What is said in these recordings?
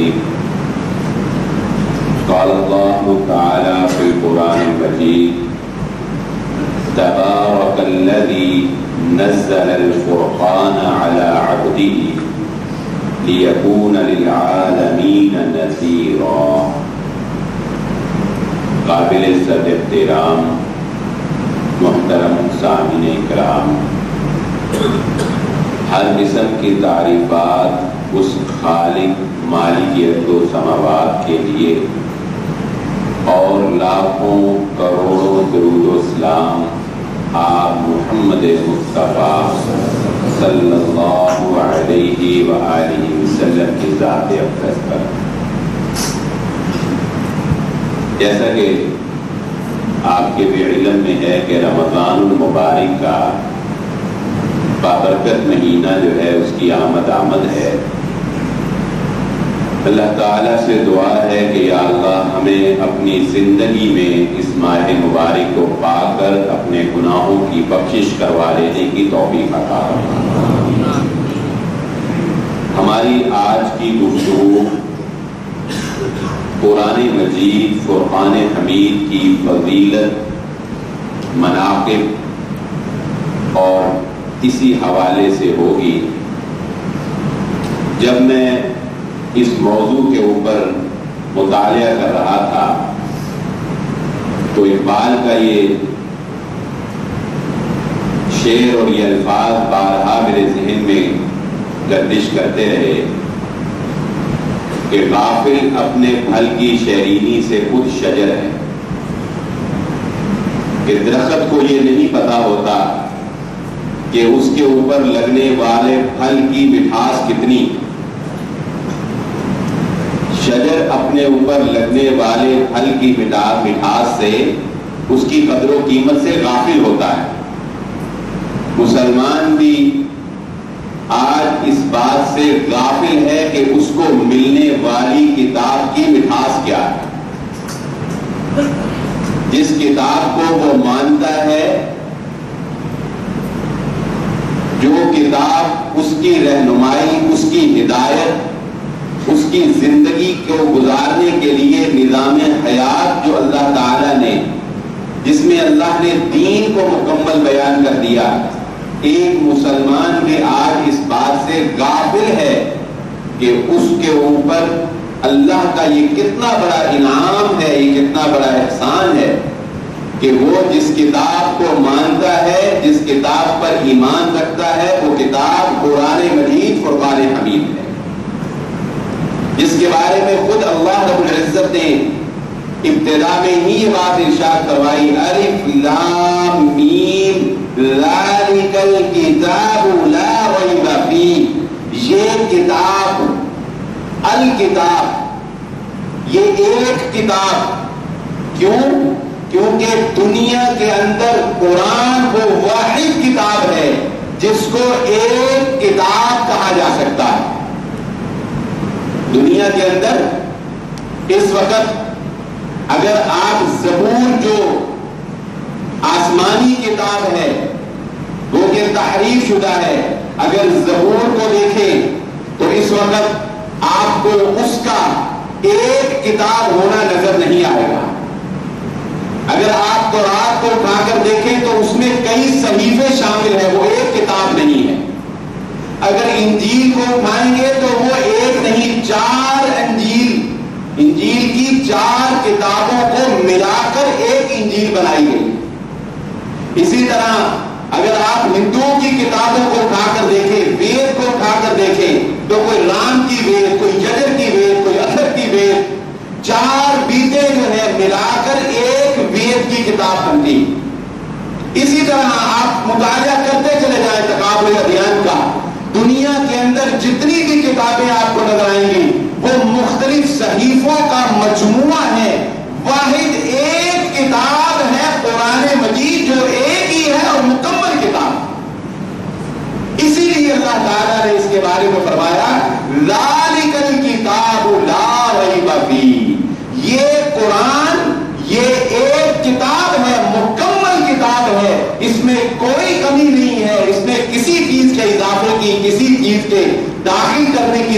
الرجيم. قال الله تعالى في القرآن المجيد: تبارك الذي نزل الفرقان على عبده ليكون للعالمين نذيرا. قابل عزت احترام محترم سامعین کرام، ہر قسم کی تعریفات اس خالق مالک سماوات کے لیے، اور لاکھوں کروڑوں درود و سلام آپ محمد مصطفیٰ صلی اللہ علیہ وآلہ وسلم کی ذات اقدس پر۔ جیسا کہ آپ کے بھی علم میں ہے کہ رمضان المبارک کا بابرکت مہینہ جو ہے اس کی آمد ہے۔ اللہ تعالیٰ سے دعا ہے کہ یا اللہ ہمیں اپنی زندگی میں اس ماہ مبارک کو پا کر اپنے گناہوں کی بخشش کروا لینے کی توفیق عطا فرما۔ ہماری آج کی گفتگو قرآن مجید فرقان حمید کی فضیلت، مناقب اور اسی حوالے سے ہوگی۔ جب میں اس موضوع کے اوپر مطالعہ کر رہا تھا تو اقبال کا یہ شعر اور یہ الفاظ بارہا میرے ذہن میں گردش کرتے رہے کہ غافل اپنے پھل کی شیرینی سے خود شجر ہے، کہ درخت کو یہ نہیں پتا ہوتا کہ اس کے اوپر لگنے والے پھل کی مٹھاس کتنی۔ شجر اپنے اوپر لگنے والے پھل کی مٹھاس سے، اس کی قدر و قیمت سے غافل ہوتا ہے۔ مسلمان بھی آج اس بات سے غافل ہے کہ اس کو ملنے والی کتاب کی مٹھاس کیا ہے۔ جس کتاب کو وہ مانتا ہے، جو کتاب اس کی رہنمائی، اس کی ہدایت، اس کی زندگی کو گزارنے کے لیے نظام حیات جو اللہ تعالیٰ نے، جس میں اللہ نے دین کو مکمل بیان کر دیا، ایک مسلمان بھی آج اس بات سے غافل ہے کہ اس کے اوپر اللہ کا یہ کتنا بڑا انعام ہے، یہ کتنا بڑا احسان ہے کہ وہ جس کتاب کو مانتا ہے، جس کتاب پر ایمان رکھتا ہے، وہ کتاب قرآن مجید فرقان حمید ہے، جس کے بارے میں خود اللہ رب العزت نے ابتدا میں ہی یہ بات ارشاد کروائی: الف لام میم ذالک الکتاب لا ریب فیہ۔ یہ کتاب، الکتاب، یہ ایک کتاب، کیوں؟ کیونکہ دنیا کے اندر قرآن وہ واحد کتاب ہے جس کو ایک کتاب کہا جا سکتا ہے۔ دنیا کے اندر اس وقت اگر آپ زبور جو آسمانی کتاب ہے، وہ کہ تحریف شدہ ہے، اگر زبور کو دیکھیں تو اس وقت آپ کو اس کا ایک کتاب ہونا نظر نہیں آئے گا۔ اگر آپ تورات کو اٹھا کر دیکھیں تو اس میں کئی صحیفے شامل ہیں، وہ ایک کتاب نہیں ہے۔ اگر انجیل کو اٹھائیں گے تو وہ ایک نہیں، 4 انجیل کی 4 کتابوں کو ملا کر ایک انجیل بنائی گئی۔ اسی طرح اگر آپ ہندوؤں کی کتابوں کو اٹھا کر دیکھیں، وید کو اٹھا کر دیکھیں تو کوئی رام کی وید، کوئی یجر کی وید، کوئی اتھر کی وید، 4 بیتیں جو ہے ملا کر ایک وید کی کتاب بنتی۔ اسی طرح آپ مطالعہ کرتے چلے جائیں تقابل ادیان کا، دنیا کے اندر جتنی بھی کتابیں آپ کو نظر آئیں گی وہ مختلف صحیفوں کا مجموعہ ہے، واحد ایک کتاب ہے قرآن مجید، جو ایک ہی ہے اور مکمل کتاب۔ اسی لیے اللہ تعالیٰ نے اس کے بارے میں فرمایا: ذالک الکتاب لا ریب فیہ۔ یہ قرآن، یہ ایک کتاب ہے، مکمل کتاب ہے، اس میں کوئی کمی نہیں ہے، اس میں کسی چیز کے اضافے کی، کسی چیز کے داخل کرنے کی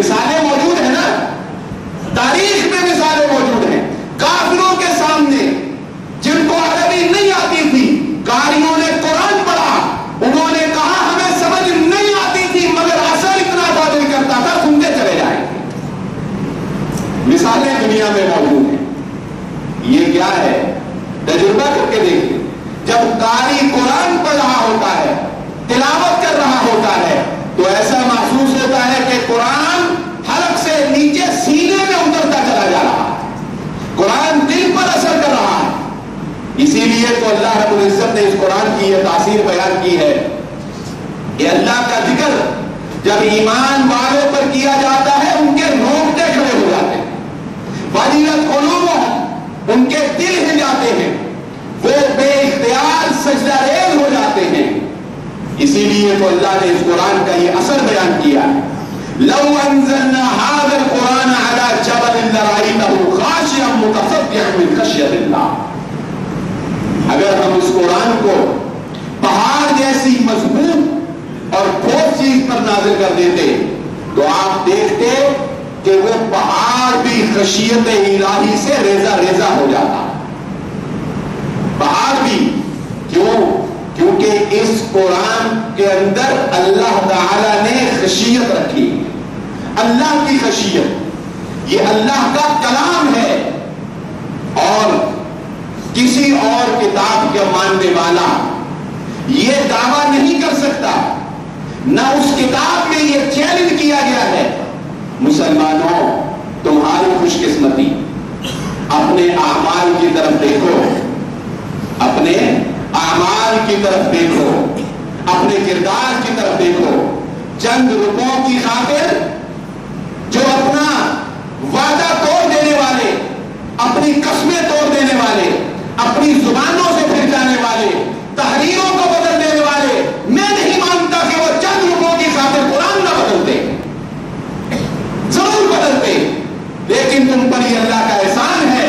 مثالیں موجود ہیں نا، تاریخ میں مثالیں موجود ہیں کافروں کے سامنے جن کو عربی نہیں آتی تھی، قاریوں نے قرآن پڑھا، انہوں نے کہا ہمیں سمجھ نہیں آتی تھی مگر اثر اتنا تھا دل کرتا تھا سنتے چلے جائیں۔ مثالیں دنیا میں موجود ہیں۔ یہ کیا ہے؟ تجربہ کر کے دیکھیں، جب قاری قرآن پڑھ رہا ہوتا ہے، تلاوت کر رہا ہوتا ہے، تو ایسا محسوس ہوتا ہے کہ قرآن حلق سے نیچے سینے میں اترتا چلا جا رہا ہے، قرآن دل پر اثر کر رہا ہے۔ اسی لیے تو اللہ رب العزت نے اس قرآن کی یہ تاثیر بیان کی ہے کہ اللہ کا ذکر جب ایمان والوں پر کیا جاتا ہے ان کے رونگٹے کھڑے ہو جاتے ہیں، وجلت قلوبہم، ان کے دل ہل جاتے ہیں، وہ بے اختیار سجدہ ریز ہو جاتے ہیں۔ اسی لیے تو اللہ نے اس قرآن کا یہ اثر بیان کیا ہے، لو انزلنا هذا القرآن على جبل لرأيته خاشعا متصدعا من خشية الله۔ اگر ہم اس قرآن کو پہاڑ جیسی مضبوط اور ٹھوس چیز پر نازل کر دیتے تو آپ دیکھتے کہ وہ پہاڑ بھی خشیت الہی سے ریزہ ریزہ ہو جاتا۔ پہاڑ بھی کیوں؟ کیونکہ اس قرآن کے اندر اللہ تعالی نے خشیت رکھی، اللہ کی خشیت، یہ اللہ کا کلام ہے، اور کسی اور کتاب کا ماننے والا یہ دعویٰ نہیں کر سکتا، نہ اس کتاب میں یہ چیلنج کیا گیا ہے۔ مسلمانوں، تمہاری خوش قسمتی، اپنے اعمال کی طرف دیکھو، اپنے اعمال کی طرف دیکھو، اپنے کردار کی طرف دیکھو۔ چند روپوں کی خاطر جو اپنا وعدہ توڑ دینے والے، اپنی قسمیں توڑ دینے والے، اپنی زبانوں سے پھر جانے والے، تحریروں کو بدل دینے والے، میں نہیں مانتا کہ وہ چند روپوں کی خاطر قرآن نہ بدلتے، ضرور بدلتے، لیکن تم پر یہ اللہ کا احسان ہے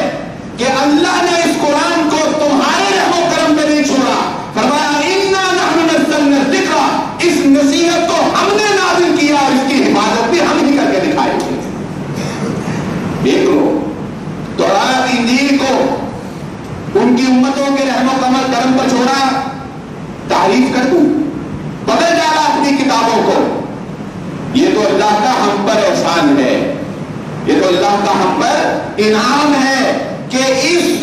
کہ اللہ نے اس قرآن کو تمہارے رحم و کرم میں نہیں چھوڑا۔ فرمایا اِنَّا نَحْنُ نَزَّلْنَا الذِّكْرَ، اس نصیحت کو ہم نے نازل کیا اور اس کی حفاظت بھی ہم ہی کر کے دکھائے تھے۔ دیکھ لو تورات انجیل کو ان کی امتوں کے رحم و کرم پر چھوڑا، تعریف کر دوں، بدل ڈالا اپنی کتابوں کو۔ یہ تو اللہ کا ہم پر احسان ہے، یہ تو اللہ کا ہم پر انعام ہے کہ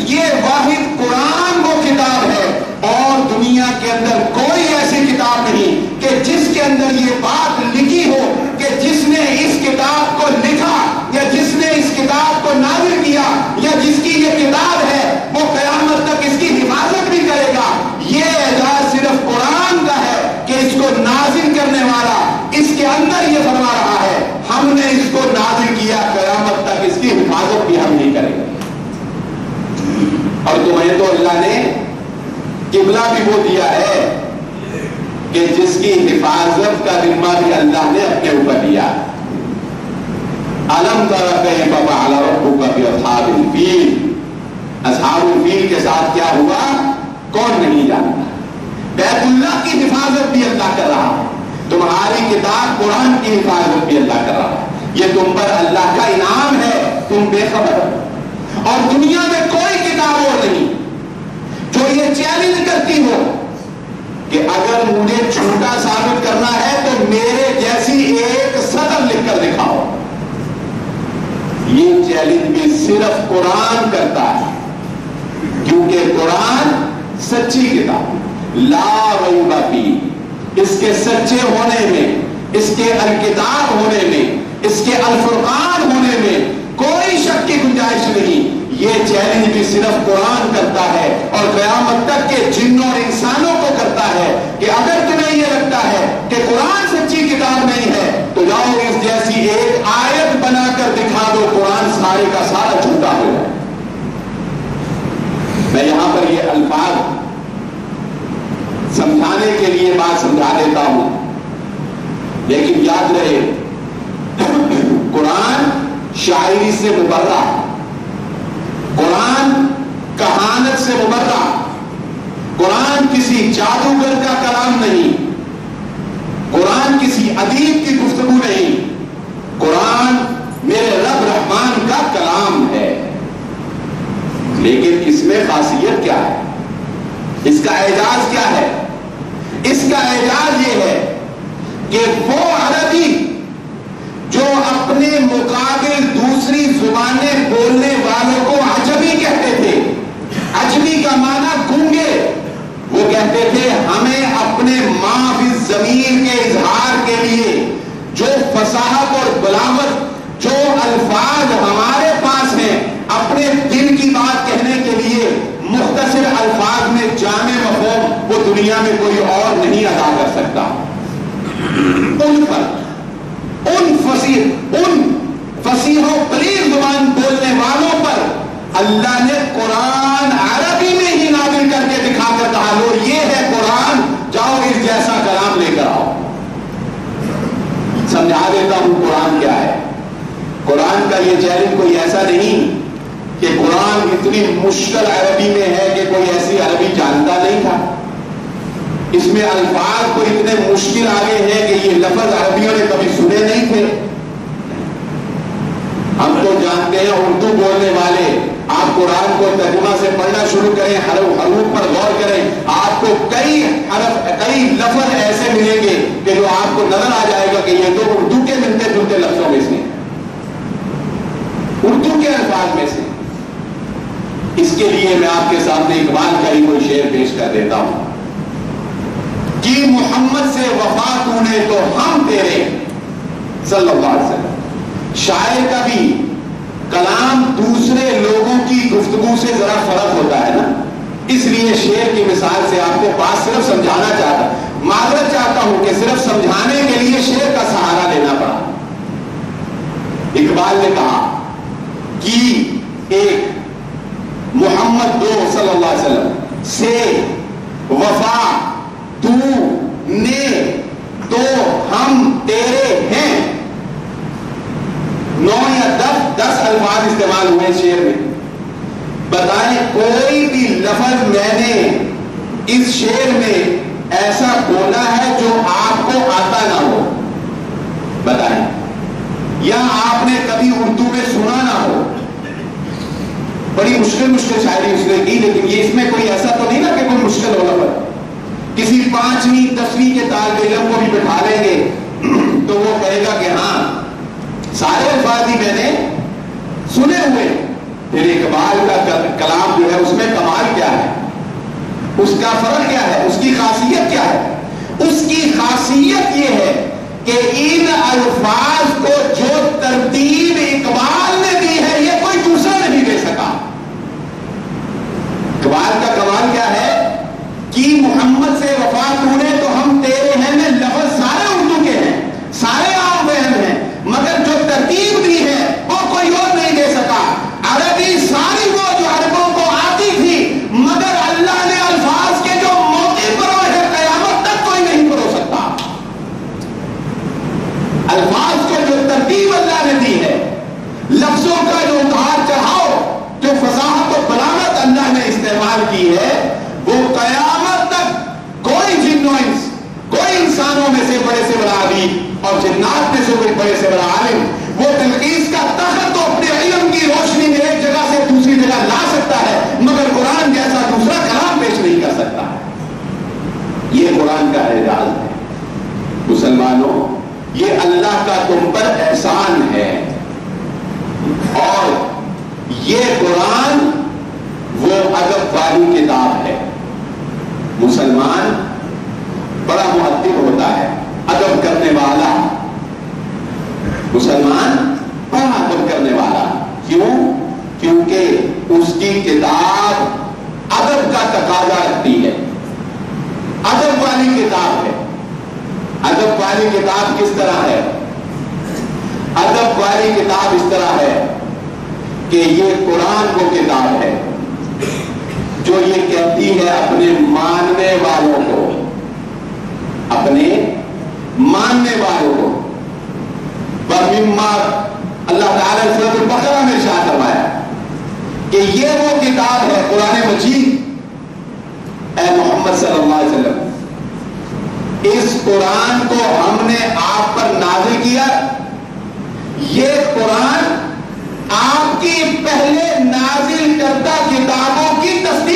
یہ واحد قرآن وہ کتاب ہے، اور دنیا کے اندر کوئی ایسی کتاب نہیں کہ جس کے اندر یہ بات لکھی ہو کہ جس نے اس کتاب کو لکھا یا جس نے اس کتاب کو نازل کیا یا جس کی یہ کتاب ہے وہ قیامت تک اس کی حفاظت بھی کرے گا۔ یہ اعزاز صرف قرآن کا ہے کہ اس کو نازل کرنے والا اس کے اندر یہ فرما رہا ہے ہم نے اس کو نازل کیا، قیامت تک اس کی حفاظت بھی ہم نہیں کریں گے۔ اور تمہیں تو اللہ نے قبلہ بھی وہ دیا ہے کہ جس کی حفاظت کا ذمہ بھی اللہ نے اپنے اوپر لیا۔ أَلَمْ تَرَ كَيْفَ فَعَلَ رَبُّكَ بِأَصْحَابِ الْفِيلِ، اصحاب الفیل کے ساتھ کیا ہوا کون نہیں جانتا۔ بیت اللہ کی حفاظت بھی اللہ کر رہا ہے، تمہاری کتاب قرآن کی حفاظت بھی اللہ کر رہا ہے۔ یہ تم پر اللہ کا انعام ہے، تم بے خبر ہو۔ اور دنیا میں کوئی کتاب اور نہیں جو یہ چیلنج کرتی ہو کہ اگر مجھے جھوٹا ثابت کرنا ہے تو میرے جیسی ایک سطر لکھ کر دکھاؤ۔ یہ چیلنج بھی صرف قرآن کرتا ہے، کیونکہ قرآن سچی کتاب، لا ریب فیہ، اس کے سچے ہونے میں، اس کے الکتاب ہونے میں، اس کے الفرقان ہونے میں کوئی شک کی گنجائش نہیں۔ یہ چیلنج بھی صرف قرآن کرتا ہے اور قیامت تک کے جنوں اور انسانوں کو کرتا ہے کہ اگر تمہیں یہ لگتا ہے کہ قرآن سچی کتاب نہیں ہے تو جاؤ اس جیسی ایک آیت بنا کر دکھا دو، قرآن سارے کا سارا جھوٹا ہو جائے۔ میں یہاں پر یہ الفاظ سمجھانے کے لیے بات سمجھا دیتا ہوں، لیکن یاد رہے قرآن شاعری سے مبرہ، قرآن کہانت سے مبرہ، قرآن کسی جادوگر کا کلام نہیں، قرآن کسی ادیب کی گفتگو نہیں، قرآن خاصیت کیا ہے؟ اس کا اعجاز کیا ہے؟ اس کا اعجاز یہ ہے کہ وہ عربی جو اپنے مقابل دوسری زبانیں بولنے والوں کو عجمی کہتے تھے، عجمی کا معنی گونگے، وہ کہتے تھے ہمیں اپنے ما فی الضمیر کے اظہار کے لیے جو فصاحت اور بلاغت، جو الفاظ ہمارے پاس ہیں اپنے دل کی بات کہنے کے لیے مختصر الفاظ میں جامع مفہوم وہ دنیا میں کوئی اور نہیں ادا کر سکتا، ان پر، ان فصیح و بلیغ زبان بولنے والوں پر اللہ نے قرآن عربی میں ہی نازل کر کے دکھا کر کہا لو یہ ہے قرآن، جاؤ اس جیسا کلام لے کر آؤ۔ سمجھا دیتا ہوں قرآن کیا ہے۔ قرآن کا یہ چیلنج کوئی ایسا نہیں کہ قرآن اتنی مشکل عربی میں ہے کہ کوئی ایسی عربی جانتا نہیں تھا، اس میں الفاظ کو اتنے مشکل آگے ہیں کہ یہ لفظ عربیوں نے کبھی سنے نہیں تھے۔ ہم تو جانتے ہیں اردو بولنے والے، آپ قرآن کو ترجمہ سے پڑھنا شروع کریں، حروف پر غور کریں، آپ کو کئی لفظ ایسے ملیں گے کہ جو آپ کو نظر آ جائے گا کہ یہ تو اردو کے ملتے جلتے لفظوں میں سے، اردو کے الفاظ میں سے۔ اس کے لیے میں آپ کے سامنے اقبال کا ہی کوئی شعر پیش کر دیتا ہوں کہ محمد سے وفا تو نے تو ہم تیرے صلی اللہ علیہ وسلم۔ شاعر کا بھی کلام دوسرے لوگوں کی گفتگو سے ذرا فرق ہوتا ہے نا، اس لیے شعر کی مثال سے آپ کو بات صرف سمجھانا چاہتا، معذرت چاہتا ہوں کہ صرف سمجھانے کے لیے شعر کا سہارا لینا پڑا۔ اقبال نے کہا کہ ایک محمد دو صلی اللہ علیہ وسلم سے وفا تو نے تو ہم تیرے ہیں، 9 یا 10 الفاظ استعمال ہوئے شعر میں۔ بتائیں کوئی بھی لفظ میں نے اس شعر میں ایسا بولا ہے جو آپ کو آتا نہ ہو؟ بتائیں، یا آپ نے کبھی اردو میں سنا نہ ہو؟ بڑی مشکل شاعری اس نے کی، لیکن یہ اس میں کوئی ایسا تو نہیں نا کہ کوئی مشکل ہو لفظ۔ کسی 5ویں 10ویں کے طالب علم کو بھی بٹھا لیں گے تو وہ کہے گا کہ ہاں سارے الفاظ ہی میں نے سنے ہوئے۔ پھر اقبال کا کلام جو ہے اس میں کمال کیا ہے، اس کا فرق کیا ہے، اس کی خاصیت کیا ہے؟ اس کی خاصیت یہ ہے کہ ان الفاظ کو جو ترتیب اقبال نے دی ہے یہ کوئی دوسرا نہیں دے سکا۔ اقبال کا کمال کیا ہے کہ محمد سے وفا تو نے تو ہم تیرے ہیں میں لفظ سارے اردو کے ہیں، سارے عام فہم ہیں، مگر جو ترتیب دی ہے وہ کوئی اور نہیں دے سکا۔ عربی ساری وہ جو عربوں کو آتی تھی، مگر اللہ نے الفاظ کے جو موقع پرو ہے قیامت تک کوئی نہیں پرو سکتا۔ الفاظ کو جو ترتیب اللہ نے دی ہے، لفظوں کا جو اتار چڑھاؤ، جو فصاحت و بلاغت اللہ نے استعمال کی ہے، وہ قیامت تک کوئی جن و انس، کوئی انسانوں میں سے بڑے سے بڑا ادیب اور جنات میں سے کوئی بڑے سے بڑا عالم وہ تلخیص کا تخت تو اپنے علم کی روشنی میں ایک جگہ سے دوسری جگہ لا سکتا ہے، مگر قرآن جیسا دوسرا کلام پیش نہیں کر سکتا۔ یہ قرآن کا اعجاز ہے مسلمانوں، یہ اللہ کا تم پر احسان ہے، اور یہ قرآن وہ ادب والی کتاب ہے۔ مسلمان بڑا مؤدب ہوتا ہے، ادب کرنے والا، مسلمان بڑا ادب کرنے والا۔ کیوں؟ کیونکہ اس کی کتاب ادب کا تقاضا رکھتی ہے، ادب والی کتاب ہے۔ ادب والی کتاب کس طرح ہے؟ ادب والی کتاب اس طرح ہے کہ یہ قرآن وہ کتاب ہے جو یہ کہتی ہے اپنے ماننے والوں کو، اپنے ماننے والوں کو، اللہ تعالیٰ نے سورۃ البقرہ میں ارشاد فرمایا کہ یہ وہ کتاب ہے قرآن مجید، اے محمد صلی اللہ علیہ وسلم اس قرآن کو ہم نے آپ پر نازل کیا، یہ قرآن آپ کی پہلے نازل کردہ کتابوں کی تصدیق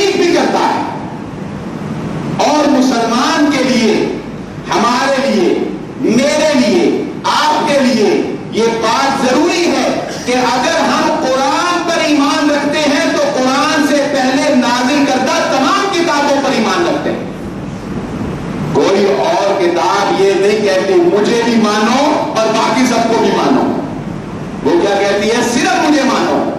اور مسلمان کے لیے، ہمارے لیے، میرے لیے، آپ کے لیے یہ بات ضروری ہے کہ اگر ہم قرآن پر ایمان رکھتے ہیں تو قرآن سے پہلے نازل کردہ تمام کتابوں پر ایمان رکھتے ہیں۔ کوئی اور کتاب یہ نہیں کہتی مجھے بھی مانو اور باقی سب کو بھی مانو، وہ کیا کہتی ہے؟ صرف مجھے مانو۔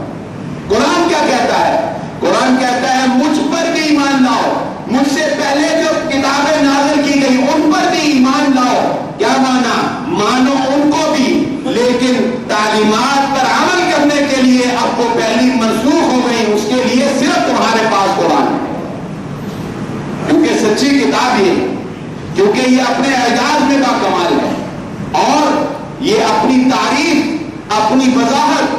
قرآن کیا کہتا ہے؟ قرآن کہتا ہے مجھ پر بھی ایمان لاؤ، مجھ سے پہلے جو کتابیں نازل کی گئی ان پر بھی ایمان لاؤ۔ کیا مانا؟ مانو ان کو بھی، لیکن تعلیمات پر عمل کرنے کے لیے اب وہ پہلی منسوخ ہو گئی، اس کے لیے صرف تمہارے پاس قرآن ہے، کیونکہ سچی کتاب یہ، کیونکہ یہ اپنے اعجاز میں با کمال ہے اور یہ اپنی تعریف، اپنی وضاحت،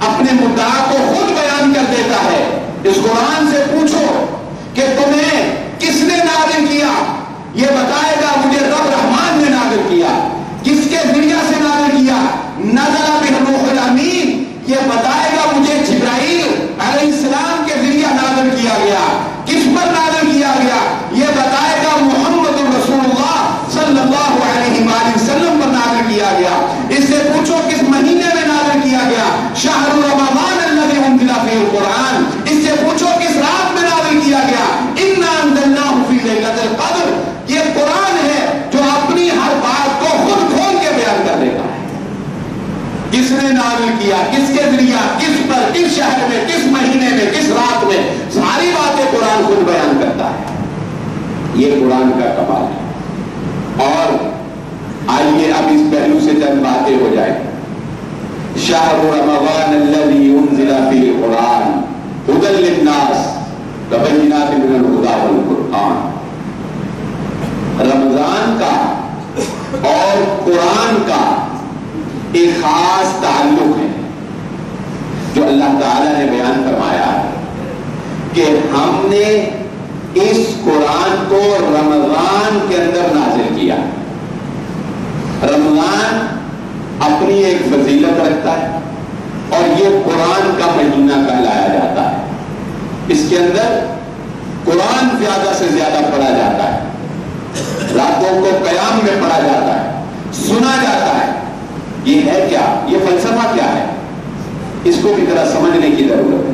اپنے مدعا کو خود بیان کر دیتا ہے۔ اس قرآن سے پوچھو کہ تمہیں کس نے نازل کیا، یہ بتائے گا مجھے رب رحمان نے نازل کیا۔ کس کے ذریعہ سے نازل کیا؟ نزل بہ الروح الامین، یہ بتائے گا مجھے جبرائیل علیہ السلام کے ذریعہ نازل کیا گیا۔ کس پر نازل کیا گیا؟ یہ بتائے گا محمد رسول اللہ صلی اللہ علیہ وآلہ وسلم پر نازل کیا گیا۔ اس سے پوچھو کس مہینے میں نازل کیا گیا؟ شہر رمضان الذی انزل فیہ القرآن۔ اس سے پوچھو کس رات میں نازل کیا گیا؟ انا انزلناہ فی لیلۃ القدر۔ یہ قرآن ہے جو اپنی ہر بات کو خود کھول کے بیان کر دیتا ہے۔ کس نے نازل کیا، کس کے ذریعہ، کس پر، کس شہر میں، کس مہینے میں، کس رات میں، ساری باتیں قرآن خود بیان کرتا ہے۔ یہ قرآن کا کمال ہے۔ اور آئیے اب اس پہلو سے چند باتیں ہو جائیں۔ شہر رمضان الذی انزل فیہ القرآن ھدی للناس وبینات من الھدی والفرقان۔ رمضان کا اور قرآن کا ایک خاص تعلق ہے جو اللہ تعالیٰ نے بیان فرمایا ہے کہ ہم نے اس قرآن کو رمضان کے اندر نازل کیا۔ رمضان اپنی ایک فضیلت رکھتا ہے اور یہ قرآن کا مہینہ کہلایا جاتا ہے۔ اس کے اندر قرآن زیادہ سے زیادہ پڑھا جاتا ہے، راتوں کو قیام میں پڑھا جاتا ہے، سنا جاتا ہے۔ یہ ہے کیا؟ یہ فلسفہ کیا ہے؟ اس کو بھی ذرا سمجھنے کی ضرورت ہے۔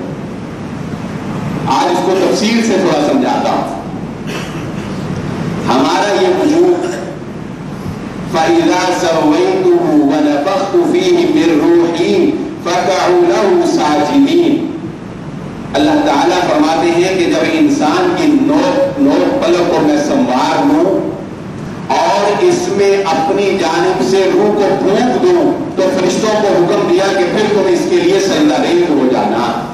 آج اس کو تفصیل سے تھوڑا سمجھاتا ہوں۔ ہمارا یہ وجود فَإِذَا سَوَّيْتُهُ وَنَفَخْتُ فِيهِ مِن رُّوحِي فَقَعُوا لَهُ سَاجِدِينَ۔ اللہ تعالیٰ فرماتے ہیں کہ جب انسان کی نوک پلک کو میں سنوار لوں اور اس میں اپنی جانب سے روح کو پھونک دوں تو فرشتوں کو حکم دیا کہ پھر تم اس کے لیے سجدہ ریز ہو جانا۔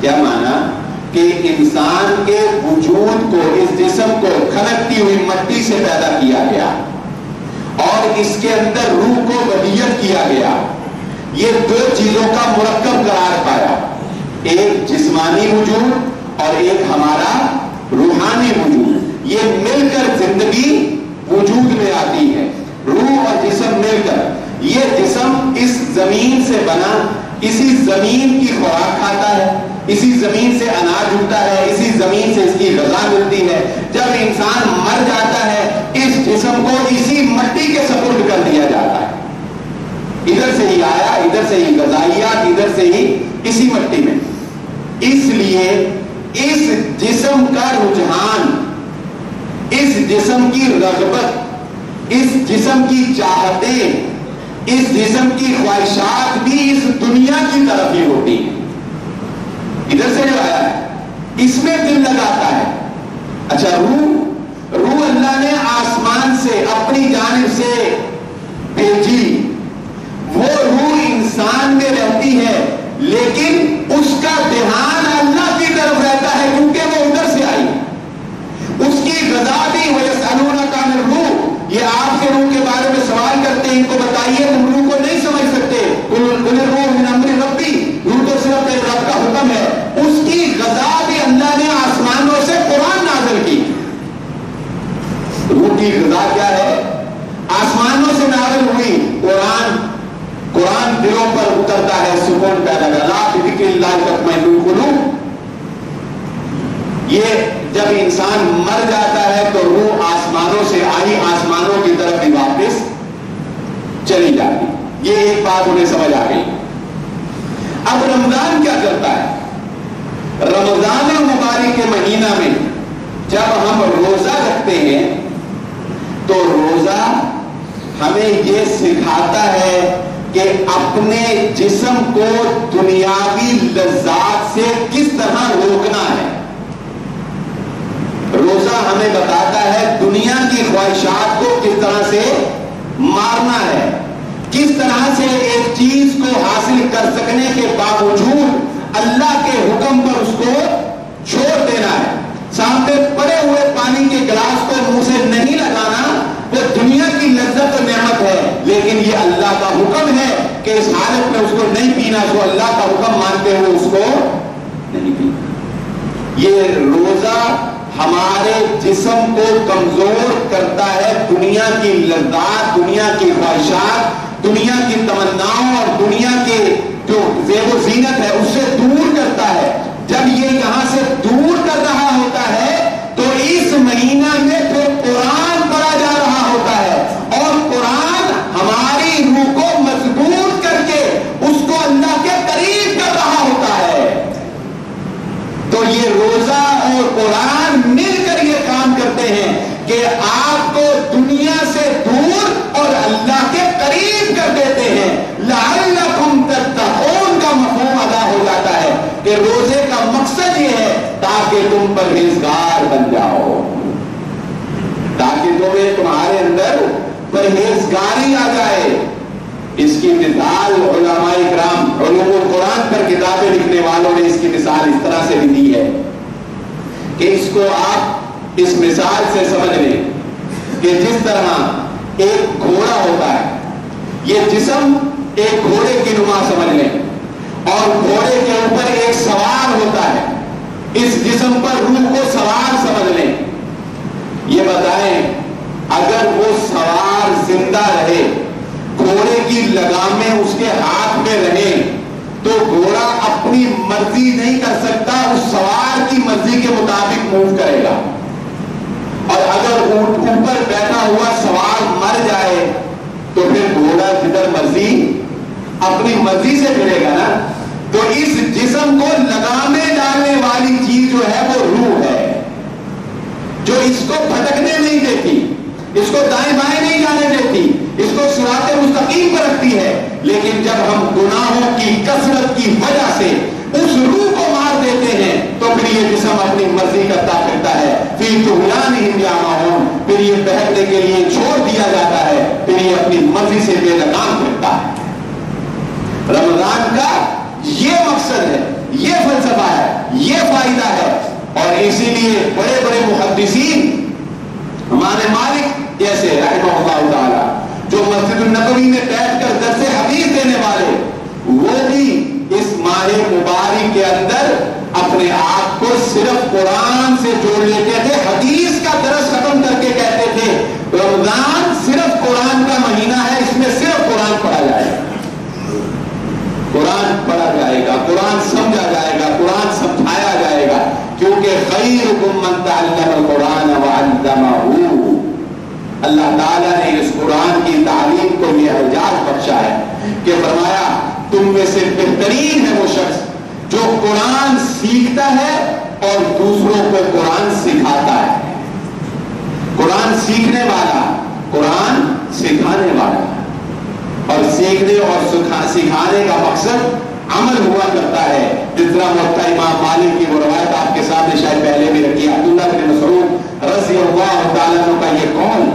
کیا مانا؟ کہ انسان کے وجود کو، اس جسم کو کھنکتی ہوئی مٹی سے پیدا کیا گیا اور اس کے اندر روح کو ودیت کیا گیا۔ یہ دو چیزوں کا مرکب قرار پایا، ایک جسمانی وجود اور ایک ہمارا روحانی وجود۔ یہ مل کر زندگی وجود میں آتی ہے، روح اور جسم مل کر۔ یہ جسم اس زمین سے بنا، اسی زمین کی خوراک کھاتا ہے، اسی زمین سے اناج اگتا ہے، اسی زمین سے اس کی غذا ملتی ہے۔ جب انسان مر جاتا ہے اس جسم کو اسی مٹی کے سپرد کر دیا جاتا ہے۔ ادھر سے ہی آیا، ادھر سے ہی غذائیات، ادھر سے ہی اسی مٹی میں۔ اس لیے اس جسم کا رجحان، اس جسم کی رغبت، اس جسم کی چاہتیں، اس جسم کی خواہشات بھی اس دنیا کی طرف ہی ہوتی ہیں۔ ادھر سے جو آیا ہے اس میں دل لگاتا ہے۔ اچھا، روح اللہ نے آسمان سے اپنی جانب سے بھیجی، وہ روح انسان میں رہتی ہے لیکن اس کا دھیان اللہ کی طرف رہتا ہے کیونکہ وہ ادھر سے آئی۔ اس کی غذا بھی وَيَسْأَلُونَكَ عَنِ الرُّوحِ، یہ آپ کے روح کے بارے میں سوال کرتے ہیں، ان کو بتائیے تم روح کو نہیں سمجھ سکتے۔ قُلِ الرُّوحُ مِنْ أَمْرِ رَبِّي، روح تو صرف میرے رب کا حکم ہے۔ اس کی غذا بھی اللہ نے آسمانوں سے قرآن نازل کی۔ روح کی غذا کیا ہے؟ آسمانوں سے نازل ہوئی قرآن۔ قرآن دلوں پر اترتا ہے، سکون پیدا کرتا ہے۔ بِذِكْرِ اللَّهِ تَطْمَئِنُّ الْقُلُوبُ۔ یہ جب انسان مر جاتا ہے تو روح آسمانوں سے آئی آسمانوں کی طرف ہی واپس چلی جاتی. یہ ایک بات انہیں سمجھ آ گئی. اب رمضان کیا کرتا ہے؟ رمضان المبارک کے مہینہ میں جب ہم روزہ رکھتے ہیں تو روزہ ہمیں یہ سکھاتا ہے کہ اپنے جسم کو دنیاوی لذات سے کس طرح روکنا ہے. روزہ ہمیں بتاتا ہے دنیا کی خواہشات کو کس طرح سے مارنا ہے، کس طرح سے ایک چیز کو حاصل کر سکنے کے باوجود اللہ کے حکم پر اس کو چھوڑ دینا ہے. سامنے پڑے ہوئے پانی کے گلاس کو منہ سے نہیں لگانا، وہ دنیا کی لذت و نعمت ہے، لیکن یہ اللہ کا حکم ہے کہ اس حالت میں اس کو نہیں پینا، جو اللہ کا حکم مانتے ہوئے اس کو نہیں پینا. یہ روزہ ہمارے جسم کو کمزور کرتا ہے، دنیا کی لذات، دنیا کی خواہشات، دنیا کی تمناؤں اور دنیا کے جو زیب و زینت ہے اس سے دور کرتا ہے. جب یہ یہاں سے دور کر رہا ہوتا ہے تو اس مہینہ میں پھر قرآن پڑھا جا رہا ہوتا ہے اور قرآن ہماری روح کو مضبوط کر کے اس کو اللہ کے قریب کر رہا ہوتا ہے. تو یہ روزہ اور قرآن مل کر یہ کام کرتے ہیں کہ آپ کو دنیا سے دور اور اللہ کے قریب کر دیتے ہیں. لعلکم تتقون کا مفہوم ادا ہو جاتا ہے کہ روزے کا مقصد یہ ہے تاکہ تم پرہیزگار بن جاؤ، تاکہ تمہارے اندر پرہیزگاری آ جائے. اس کی مثال علماء کرام، علوم القرآن پر کتابیں لکھنے والوں نے اس کی مثال اس طرح سے بھی دی ہے کہ اس کو آپ اس مثال سے سمجھ لیں کہ جس طرح ایک گھوڑا ہوتا ہے، یہ جسم ایک گھوڑے کی نما سمجھ لیں، اور گھوڑے کے اوپر ایک سوار ہوتا ہے، اس جسم پر روح کو سوار سمجھ لیں. یہ بتائیں اگر وہ سوار زندہ رہے، گھوڑے کی لگامیں اس کے ہاتھ میں رہے، تو گھوڑا اپنی مرضی نہیں کر سکتا، اس سوار کی مرضی کے مطابق موو کرے گا. اور اگر اوپر بیٹھا ہوا سوار مر جائے تو پھر گھوڑا جدھر مرضی اپنی مرضی سے پھرے گا نا. تو اس جسم کو لگامیں ڈالنے والی چیز جو ہے وہ روح ہے، جو اس کو بھٹکنے نہیں دیتی، اس کو دائیں بائیں نہیں جانے دیتی، اس کو صراط مستقیم پر رکھتی ہے. لیکن جب ہم گناہوں کی کثرت کی وجہ سے اس روح کو مار دیتے ہیں تو پھر یہ جسم اپنی مرضی کرتا پھرتا ہے. فی طغیانہم یعمہون، پھر یہ بہکنے کے لیے چھوڑ دیا جاتا ہے، پھر یہ اپنی مرضی سے بے لگام پھرتا ہے. رمضان کا یہ مقصد ہے، یہ فلسفہ ہے، یہ فائدہ ہے. اور اسی لیے بڑے بڑے محدثین، امام مالک جیسے رحمہ اللہ تعالی، جو مسجد النبوی میں بیٹھ کر درس حدیث دینے والے، وہ بھی اس ماہ مبارک کے اندر اپنے آپ کو صرف قرآن سے جوڑ لیتے تھے. حدیث کا درس ختم کر کے کہتے تھے رمضان صرف قرآن کا مہینہ ہے، اس میں صرف قرآن پڑھا جائے گا، قرآن پڑھا جائے گا، قرآن سمجھا جائے گا، قرآن سمجھایا جائے گا. کیونکہ خیرکم من تعلم القرآن وعلمہ، اللہ تعالیٰ نے اس قرآن کی تعلیم کو یہ اعزاز بخشا ہے کہ فرمایا تم میں سے بہترین ہے وہ شخص جو قرآن سیکھتا ہے اور دوسروں کو قرآن سکھاتا ہے. قرآن سیکھنے والا، قرآن سکھانے والا، اور سیکھنے اور سکھانے کا مقصد عمل ہوا کرتا ہے. جس طرح موطا امام مالک کی وہ روایت آپ کے سامنے شاید پہلے بھی رکھی، عبداللہ بن مسعود رضی اللہ تعالیٰ عنہ کا یہ قول،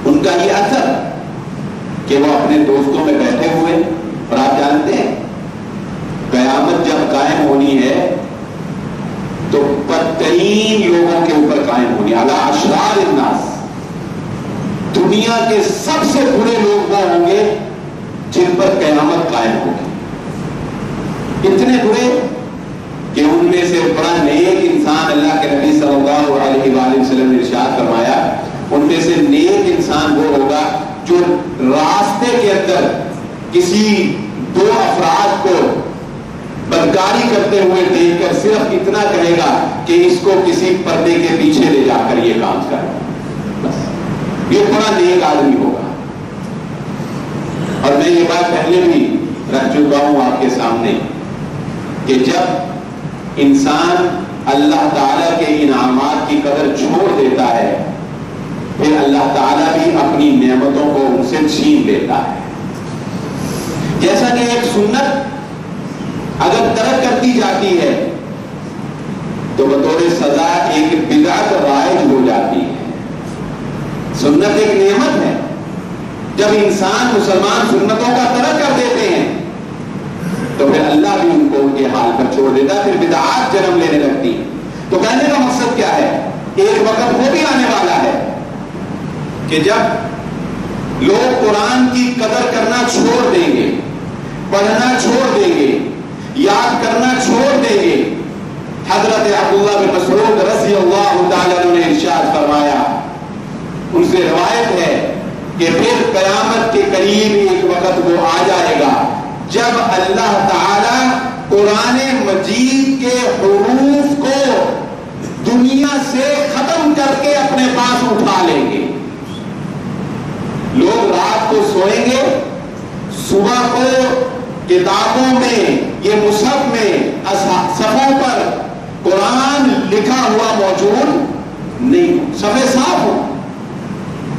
ان کا یہ اثر کہ وہ اپنے دوستوں میں بیٹھے ہوئے، اور آپ جانتے ہیں قیامت جب قائم ہونی ہے تو بدترین لوگوں کے اوپر قائم ہونی، علی اشرار الناس، دنیا کے سب سے برے لوگ وہ ہوں گے جن پر قیامت قائم ہوگی. اتنے برے کہ ان میں سے بڑا نیک انسان، اللہ کے نبی صلی اللہ علیہ وآلہ وسلم نے ارشاد فرمایا، ان میں سے نیک انسان وہ ہوگا جو راستے کے اندر کسی دو افراد کو بدکاری کرتے ہوئے دیکھ کر صرف اتنا کہے گا کہ اس کو کسی پردے کے پیچھے لے جا کر یہ کام کر، بس یہ بڑا نیک آدمی ہوگا۔ اور میں یہ بات پہلے بھی رکھ چکا ہوں آپ کے سامنے کہ جب انسان اللہ تعالیٰ کے انعامات کی قدر چھوڑ دیتا ہے پھر اللہ تعالیٰ بھی اپنی نعمتوں کو ان سے چھین لیتا ہے۔ جیسا کہ ایک سنت اگر ترک کرتی جاتی ہے تو بطور سزا ایک بدعت رائج ہو جاتی ہے۔ سنت ایک نعمت ہے، جب انسان مسلمان سنتوں کا ترک کر دیتے ہیں تو پھر اللہ بھی ان کو ان کے حال پر چھوڑ دیتا ہے، پھر بدعات جنم لینے لگتی ہیں۔ تو کہنے کا مقصد کیا ہے؟ ایک وقت وہ بھی آنے والا ہے کہ جب لوگ قرآن کی قدر کرنا چھوڑ دیں گے، پڑھنا چھوڑ دیں گے، یاد کرنا چھوڑ دیں گے۔ حضرت عبداللہ بن مسعود رضی اللہ تعالیٰ عنہ نے ارشاد فرمایا، ان سے روایت ہے کہ پھر قیامت کے قریب ایک وقت وہ آ جائے گا جب اللہ تعالیٰ قرآن مجید کے حروف کو دنیا سے ختم کر کے اپنے پاس اٹھا لیں گے۔ لوگ رات کو سوئیں گے، صبح کو کتابوں میں یہ مصحف میں صفوں پر قرآن لکھا ہوا موجود نہیں، صفحے صاف ہو۔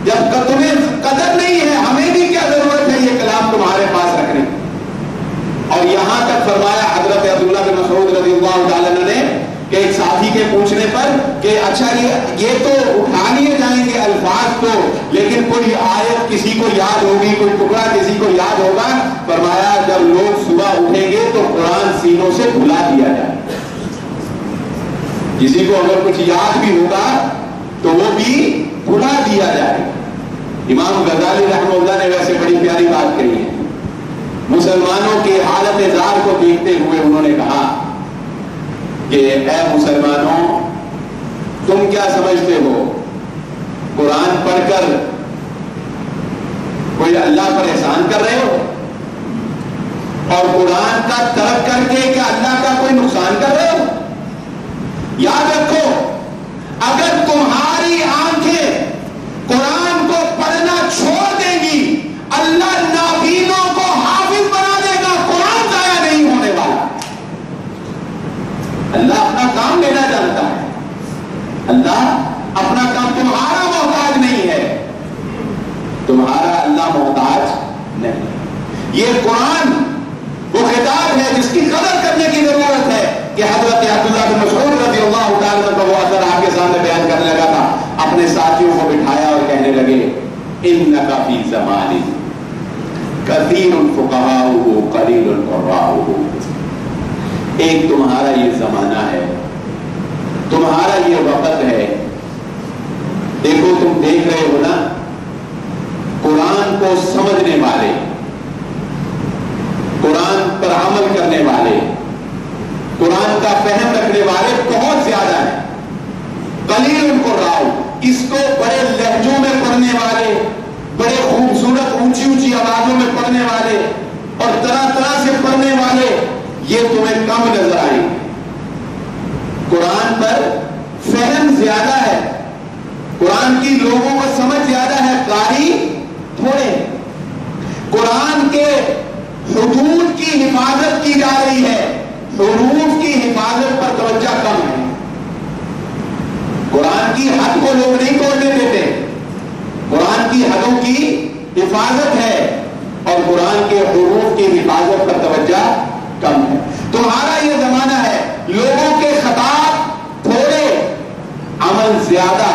جب تمہیں قدر نہیں ہے، ہمیں بھی کیا ضرورت ہے یہ کلام تمہارے پاس رکھنے۔ اور یہاں تک فرمایا حضرت عبداللہ بن مسعود رضی اللہ تعالیٰ عنہ نے کہ ایک ساتھی کے پوچھنے پر کہ اچھا یہ تو اٹھا لیے جائیں گے الفاظ تو، لیکن کوئی آیت کسی کو یاد ہوگی، کوئی ٹکڑا کسی کو یاد ہوگا؟ فرمایا جب لوگ صبح اٹھیں گے تو قرآن سینوں سے بھلا دیا جائے، کسی کو اگر کچھ یاد بھی ہوگا تو وہ بھی بھلا دیا جائے۔ امام غزالی رحمہ اللہ نے ویسے بڑی پیاری بات کہی ہے، مسلمانوں کے حالت زار کو دیکھتے ہوئے انہوں نے کہا کہ اے مسلمانوں، تم کیا سمجھتے ہو قرآن پڑھ کر کوئی اللہ پر احسان کر رہے ہو؟ اور قرآن کا ترک کر کے کیا اللہ کا کوئی نقصان کر رہے ہو؟ یاد رکھو، اگر تمہاری آنکھیں قرآن کو پڑھنا چھوڑ دیں گی، اللہ نابینوں کو حافظ بنا دے گا، قرآن ضائع نہیں ہونے والا۔ اللہ اپنا کام لینا جانتا ہے، اللہ اپنا کام، تمہارا محتاج نہیں ہے، تمہارا اللہ محتاج نہیں۔ یہ قرآن وہ خطاب ہے جس کی قدر کرنے کی ضرورت ہے کہ حضرت عبداللہ بن مسعود رضی اللہ تعالیٰ عنہ وہ اثر آپ کے سامنے بیان کرنے لگا تھا، اپنے ساتھیوں کو بٹھایا اور کہنے لگے انک فی زمان کثیر فقہاؤہ قلیل قراؤہ، ایک تمہارا یہ زمانہ ہے، تمہارا یہ وقت ہے، دیکھو تم دیکھ رہے ہو نا، قرآن کو سمجھنے والے، قرآن پر عمل کرنے والے، قرآن کا فہم رکھنے والے بہت زیادہ ہیں، قلیل قراؤ، اس کو بڑے لہجوں میں پڑھنے والے، بڑے خوبصورت اونچی اونچی آوازوں میں پڑھنے والے اور طرح طرح سے پڑھنے والے یہ تمہیں کم نظر آئیں گے۔ قرآن پر فہم زیادہ ہے، قرآن کی لوگوں کو سمجھ زیادہ ہے، قاری تھوڑے ہیں۔ قرآن کے حدود کی حفاظت کی جا رہی ہے، حروف کی حفاظت پر توجہ کم ہے۔ قرآن کی حد کو لوگ نہیں توڑنے دیتے، قرآن کی حدوں کی حفاظت ہے اور قرآن کے حروف کی حفاظت پر توجہ کم ہے۔ تمہارا یہ زمانہ ہے، لوگوں کے خطاب تھوڑے، عمل زیادہ۔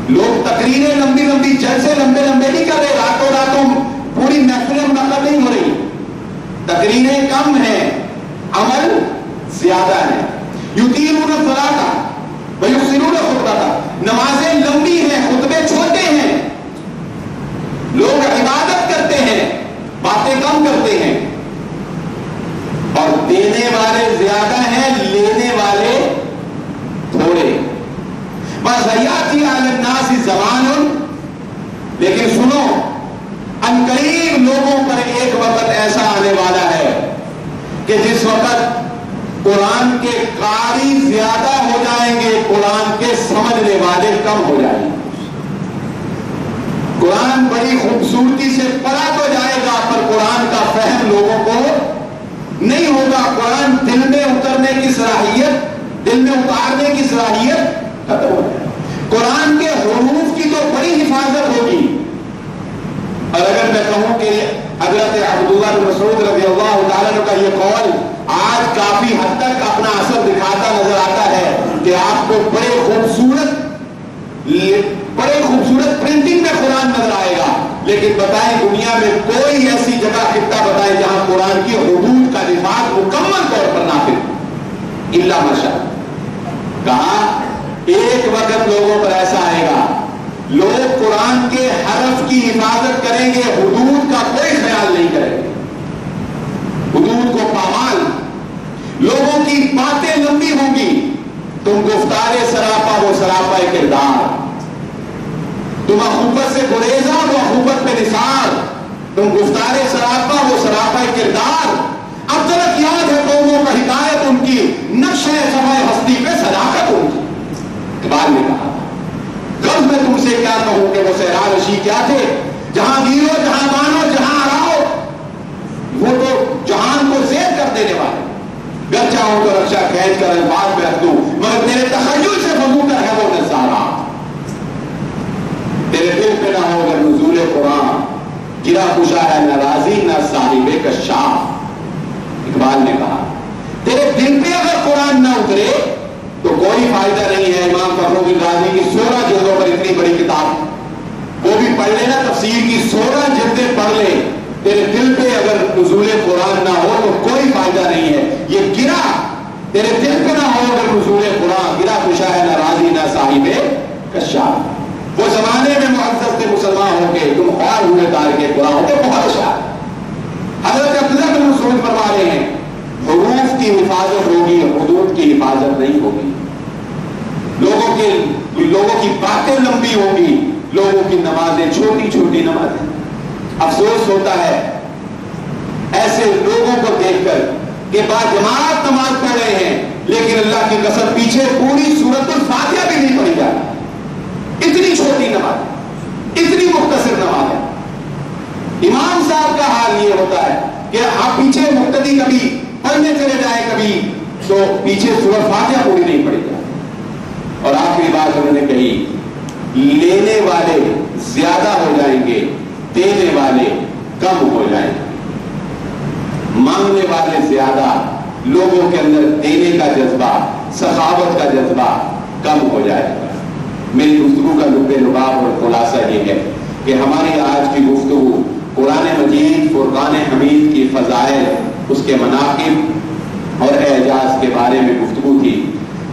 لوگ تقریریں لمبی لمبی، جلسے لمبے لمبے نہیں کر رہے، راتوں راتوں پوری محفلیں منعقد نہیں ہو رہی، تقریریں کم ہیں، عمل زیادہ ہے۔ یطیلون الصلاۃ ویقصرون الخطبۃ، نمازیں لمبی ہیں، خطبے چھوٹے ہیں، لوگ عبادت کرتے ہیں، باتیں کم کرتے ہیں، اور دینے والے زیادہ ہیں، لینے والے تھوڑے۔ وَسَيَأْتِي عَلَى النَّاسِ زَمَانٌ، لیکن سنو، عنقریب لوگوں پر ایک وقت ایسا آنے والا ہے کہ جس وقت قرآن کے قاری زیادہ ہو جائیں گے قرآن کے سمجھنے والے کم ہو جائیں گے. قرآن بڑی خوبصورتی سے پڑھا تو جائے گا پر قرآن کا فہم لوگوں کو نہیں ہوگا. قرآن دل میں اترنے کی صلاحیت، دل میں اتارنے کی صلاحیت ختم ہو جائے. قرآن کے حروف کی تو بڑی حفاظت ہوگی. اور اگر میں کہوں کہ حضرت عبداللہ بن مسعود رضی اللہ تعالیٰ عنہ کا یہ قول آج کافی حد تک اپنا اثر دکھاتا نظر آتا ہے کہ آپ کو بڑے خوبصورت پرنٹنگ میں قرآن نظر آئے گا، لیکن بتائیں دنیا میں کوئی ایسی جگہ خطہ بتائیں جہاں قرآن کی حدود کا نفاذ مکمل طور پر نافذ الا ماشاء. کہا ایک وقت لوگوں پر ایسا آئے گا لوگ قرآن کے حرف کی حفاظت کریں گے، حدود کا کوئی خیال نہیں کریں گے، حدود کو پامال. لوگوں کی باتیں لمبی ہوں گی، تم گفتار سراپا وہ سراپا کردار، تم اخوبت سے گریزا وہ اخوبت پہ نثار، تم گفتار سراپا وہ سراپا کردار. اب تک یاد ہے قوموں کا حکایت ان کی، نقش سمے ہستی پہ صداقت ان کی. اقبال نے کہا غرض میں تم سے کیا کہوں کہ وہ صحرا رشی کیا تھے، جہاں گیرو جہاں مانو جہاں راؤ، وہ تو جہان کو زیر کر دینے والے. گر چاہوں تو رکشا کھینچ کر الفاظ میں رکھ دوں مگر تیرے تخیل سے فضو کر ہے وہ نظارہ. تیرے دل پہ نہ ہو اگر نزول قرآن، گرا پوشا ہے نہ راضی نہ صاحب کشاف. اقبال نے کہا تیرے دل پہ اگر قرآن نہ اترے تو کوئی فائدہ نہیں ہے. امام فخر الدین رازی کی 16 جلدوں پر اتنی بڑی کتاب، وہ بھی پڑھ لے نا، تفسیر کی 16 جلدیں پڑھ لے، تیرے دل پہ اگر نزول قرآن نہ ہو تو کوئی فائدہ نہیں ہے. یہ گرا تیرے دل پہ نہ ہو اگر نزول قرآن، گرا خوشا ہے نہ راضی نہ صاحب کشاف. وہ زمانے میں معزز تھے مسلمان ہو کے، تم خوار ہوئے تارک قرآن ہو کے بہت شاعر. حضرت عبداللہ بن مسعود فرما رہے ہیں حروف کی حفاظت ہوگی، حدود کی حفاظت نہیں ہوگی. لوگوں کی باتیں لمبی ہوگی، لوگوں کی نمازیں چھوٹی چھوٹی نمازیں. افسوس ہوتا ہے ایسے لوگوں کو دیکھ کر کہ باجماعت نماز پڑھ رہے ہیں لیکن اللہ کی قسم پیچھے پوری سورۃ الفاتحہ بھی نہیں پڑھی جاتی. اتنی چھوٹی نماز، اتنی مختصر نماز ہے. امام صاحب کا حال یہ ہوتا ہے کہ آپ پیچھے مقتدی کبھی پڑھنے چلے جائیں کبھی تو پیچھے سورۃ فاتحہ پوری نہیں پڑھی جاتی. اور آخری بات انہوں نے کہی لینے والے زیادہ ہو جائیں گے، دینے والے کم ہو جائیں گے. مانگنے والے زیادہ، لوگوں کے اندر دینے کا جذبہ، سخاوت کا جذبہ کم ہو جائے گا. میری گفتگو کا نقطہ نقاب اور خلاصہ یہ ہے کہ ہماری آج کی گفتگو قرآن مجید فرقان حمید کی فضائل، اس کے مناقب اور اعجاز کے بارے میں گفتگو تھی.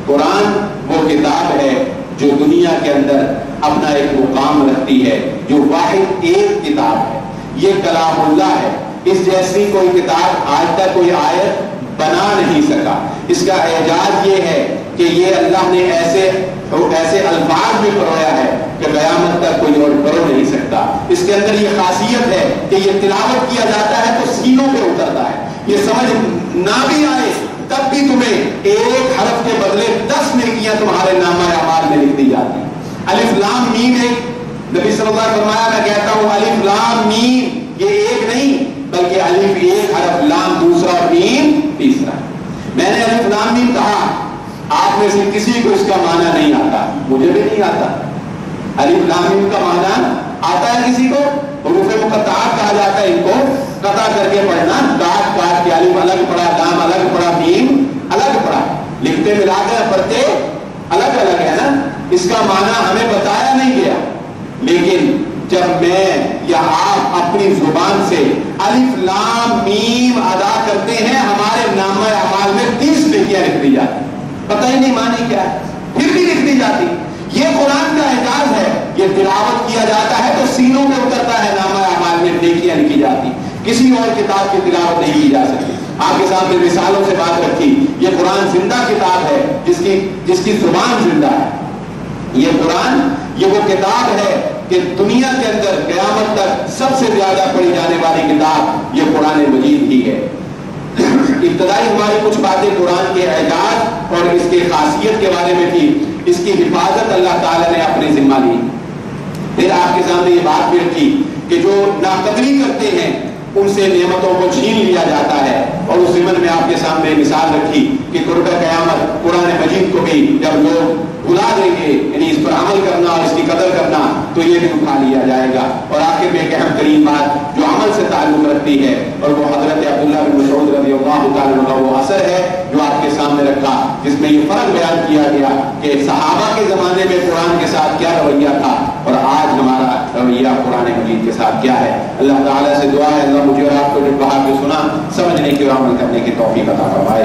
قرآن وہ کتاب ہے جو دنیا کے اندر اپنا ایک مقام رکھتی ہے، جو واحد ایک کتاب ہے. یہ کلام اللہ ہے. اس جیسی کوئی کتاب آج تک کوئی آیت بنا نہیں سکا. اس کا اعجاز یہ ہے کہ یہ اللہ نے ایسے الفاظ میں پرویا ہے کہ قیامت تک کوئی اور پرو نہیں سکتا. اس کے اندر یہ خاصیت ہے کہ یہ تلاوت کیا جاتا ہے تو سینوں پہ اترتا ہے. یہ سمجھ نہ بھی آئے تب بھی تمہیں ایک حرف کے بدلے 10 نیکیاں تمہارے نامہ اعمال میں لکھ دی جاتی ہیں. الف لام میم ایک، نبی صلی اللہ علیہ وسلم فرمایا میں کہتا ہوں الف لام میم یہ ایک نہیں بلکہ الف ایک حرف، لام دوسرا اور میم تیسرا. میں نے الف لام میم کہا، آپ میں سے کسی کو اس کا معنی نہیں آتا، مجھے بھی نہیں آتا. الف لام میم کا معنی آتا ہے کسی کو؟ حروف مقطعات کہا جاتا ہے ان کو، قطع کر کے پڑھنا، کاٹ کاٹ کے الف الگ پڑھا، لام الگ پڑھا، میم الگ پڑھا، لکھتے ملا کر پڑھتے الگ الگ ہے نا. اس کا معنی ہمیں بتایا نہیں گیا. لیکن جب میں یا آپ اپنی زبان سے الف لام میم ادا کرتے ہیں ہمارے نامہ اعمال میں 30 نیکیاں لکھ دی جاتی. پتہ ہی نہیں معنی کیا ہے، پھر بھی لکھ دی جاتی. یہ قرآن کا اعجاز ہے. یہ تلاوت کیا جاتا ہے تو سینوں میں اترتا ہے، نامہ اعمال میں نیکیاں لکھی جاتی. کسی اور کتاب کی تلاوت نہیں کی جا سکتی. آپ کے سامنے مثالوں سے بات رکھی. یہ قرآن زندہ کتاب ہے جس کی زبان زندہ ہے. یہ قرآن یہ وہ کتاب ہے کہ دنیا کے اندر قیامت تک سب سے زیادہ پڑھی جانے والی کتاب یہ قرآن مجید ہی ہے. ابتدائی ہماری کچھ باتیں قرآن کے اعجاز اور اس کے خاصیت کے بارے میں تھی، اس کی حفاظت اللہ تعالیٰ نے اپنے ذمہ لی۔ پھر آپ کے سامنے یہ بات بھی رکھی کہ جو ناقدری کرتے ہیں ان سے نعمتوں کو چھین لیا جاتا ہے، اور اس ضمن میں آپ کے سامنے مثال رکھی کہ قرب قیامت قرآن مجید کو بھی جب لوگ بھلا دیں گے، یعنی اس پر عمل کرنا اور اس کی قدر کرنا، تو یہ بھی اٹھا لیا جائے گا۔ اور آخر میں ایک اہم ترین بات جو عمل سے تعلق رکھتی ہے، اور وہ حضرت عبداللہ بن مسعود رضی اللہ تعالیٰ عنہ وہ اثر ہے جو آپ کے سامنے رکھا، جس میں یہ فرق بیان کیا گیا کہ صحابہ کے زمانے میں قرآن کے ساتھ کیا رویہ تھا اور آج ہمارا رویہ قرآن مجید کے ساتھ کیا ہے۔ اللہ تعالیٰ سے دعا ہے اللہ مجھے اور آپ کو جو کہا کہ سنا سمجھنے کی اور عمل کرنے کی توفیق عطا فرمائے۔